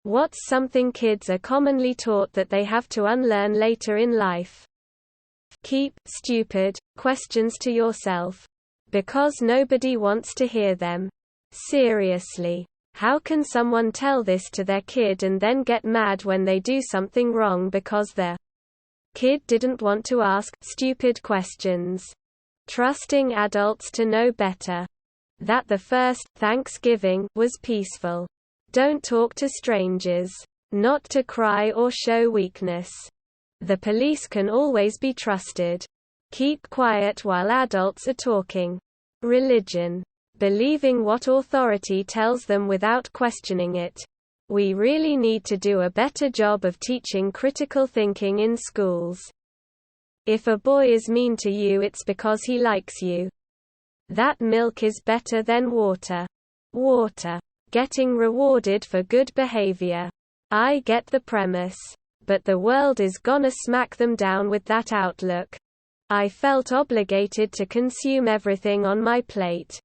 What's something kids are commonly taught that they have to unlearn later in life? Keep stupid questions to yourself. Because nobody wants to hear them. Seriously. How can someone tell this to their kid and then get mad when they do something wrong because the kid didn't want to ask stupid questions? Trusting adults to know better. That the first Thanksgiving was peaceful. Don't talk to strangers. Not to cry or show weakness. The police can always be trusted. Keep quiet while adults are talking. Religion. Believing what authority tells them without questioning it. We really need to do a better job of teaching critical thinking in schools. If a boy is mean to you, it's because he likes you. That milk is better than water. Water. Getting rewarded for good behavior. I get the premise. But the world is gonna smack them down with that outlook. I felt obligated to consume everything on my plate.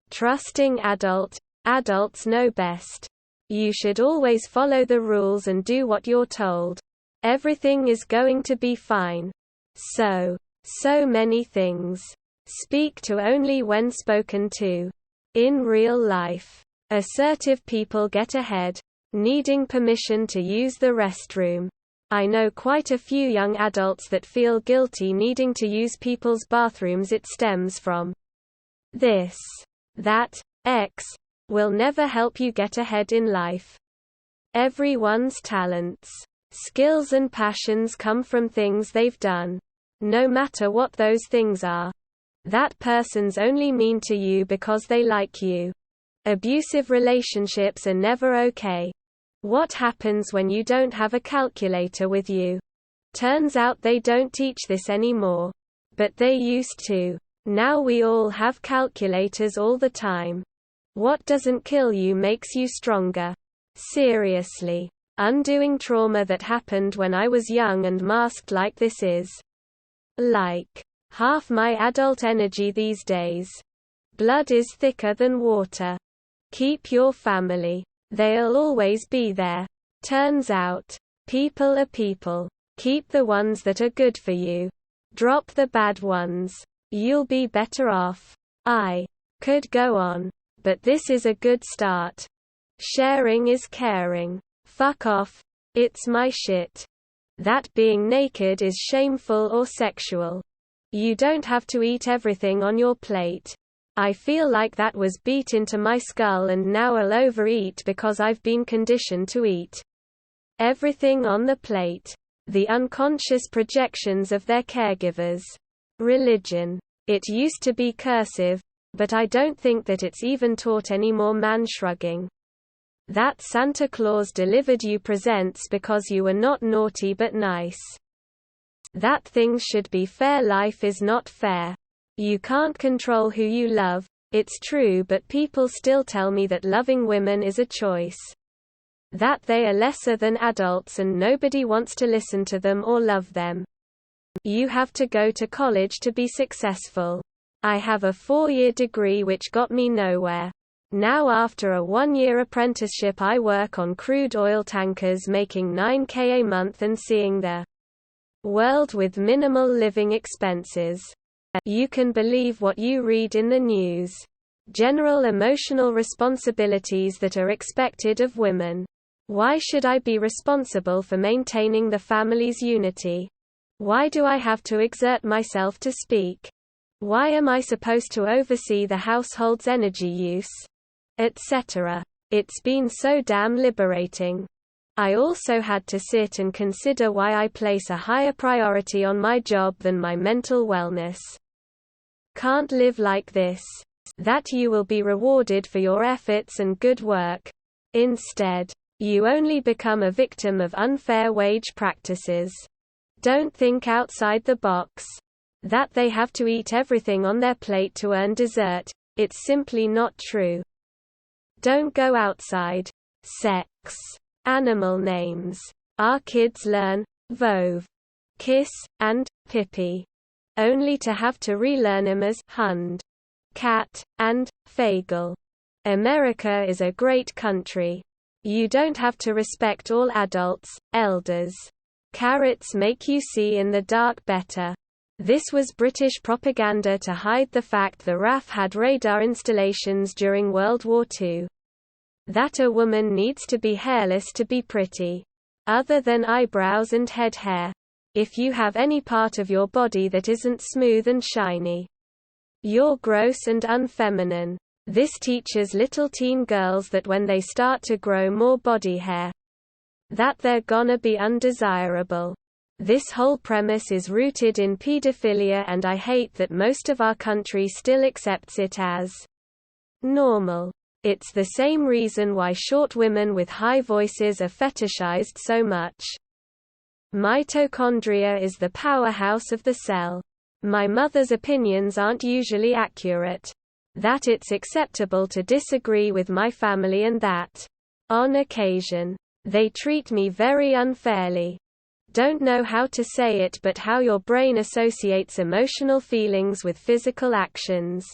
Trusting adults know best. You should always follow the rules and do what you're told. Everything is going to be fine. So many things. Speak to only when spoken to. In real life. Assertive people get ahead. Needing permission to use the restroom. I know quite a few young adults that feel guilty needing to use people's bathrooms. It stems from this. That X will never help you get ahead in life. Everyone's talents, skills and passions come from things they've done. No matter what those things are. That person's only mean to you because they like you. Abusive relationships are never okay. What happens when you don't have a calculator with you? Turns out they don't teach this anymore. But they used to. Now we all have calculators all the time. What doesn't kill you makes you stronger. Seriously. Undoing trauma that happened when I was young and masked like this is like half my adult energy these days. Blood is thicker than water. Keep your family. They'll always be there. Turns out, people are people. Keep the ones that are good for you. Drop the bad ones. You'll be better off. I could go on. But this is a good start. Sharing is caring. Fuck off. It's my shit. That being naked is shameful or sexual. You don't have to eat everything on your plate. I feel like that was beat into my skull and now I'll overeat because I've been conditioned to eat everything on the plate. The unconscious projections of their caregivers. Religion. It used to be cursive, but I don't think that it's even taught anymore. Man shrugging. That Santa Claus delivered you presents because you were not naughty but nice. That things should be fair. Life is not fair. You can't control who you love, it's true, but people still tell me that loving women is a choice. That they are lesser than adults and nobody wants to listen to them or love them. You have to go to college to be successful. I have a 4-year degree which got me nowhere. Now after a 1-year apprenticeship I work on crude oil tankers making $9,000 a month and seeing the world with minimal living expenses. You can believe what you read in the news. General emotional responsibilities that are expected of women. Why should I be responsible for maintaining the family's unity? Why do I have to exert myself to speak? Why am I supposed to oversee the household's energy use? Etc. It's been so damn liberating. I also had to sit and consider why I place a higher priority on my job than my mental wellness. Can't live like this. That you will be rewarded for your efforts and good work. Instead, you only become a victim of unfair wage practices. Don't think outside the box. That they have to eat everything on their plate to earn dessert. It's simply not true. Don't go outside. Sex. Animal names. Our kids learn Vove, Kiss, and Pippi. Only to have to relearn them as Hund, Cat, and Fagel. America is a great country. You don't have to respect all adults, elders. Carrots make you see in the dark better. This was British propaganda to hide the fact the RAF had radar installations during World War II. That a woman needs to be hairless to be pretty. Other than eyebrows and head hair. If you have any part of your body that isn't smooth and shiny, you're gross and unfeminine. This teaches little teen girls that when they start to grow more body hair, that they're gonna be undesirable. This whole premise is rooted in pedophilia, and I hate that most of our country still accepts it as normal. It's the same reason why short women with high voices are fetishized so much. Mitochondria is the powerhouse of the cell. My mother's opinions aren't usually accurate. That it's acceptable to disagree with my family, and that, on occasion, they treat me very unfairly. Don't know how to say it, but how your brain associates emotional feelings with physical actions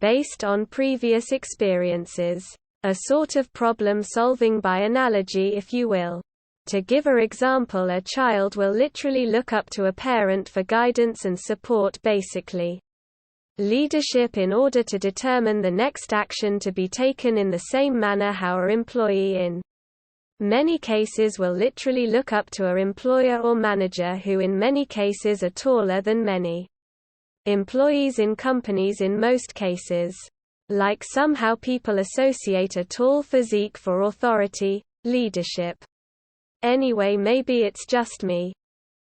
based on previous experiences. A sort of problem solving by analogy, if you will. To give an example, a child will literally look up to a parent for guidance and support, basically leadership, in order to determine the next action to be taken in the same manner how an employee in many cases will literally look up to an employer or manager who in many cases are taller than many employees in companies in most cases. Like somehow people associate a tall physique for authority, leadership. Anyway, maybe it's just me.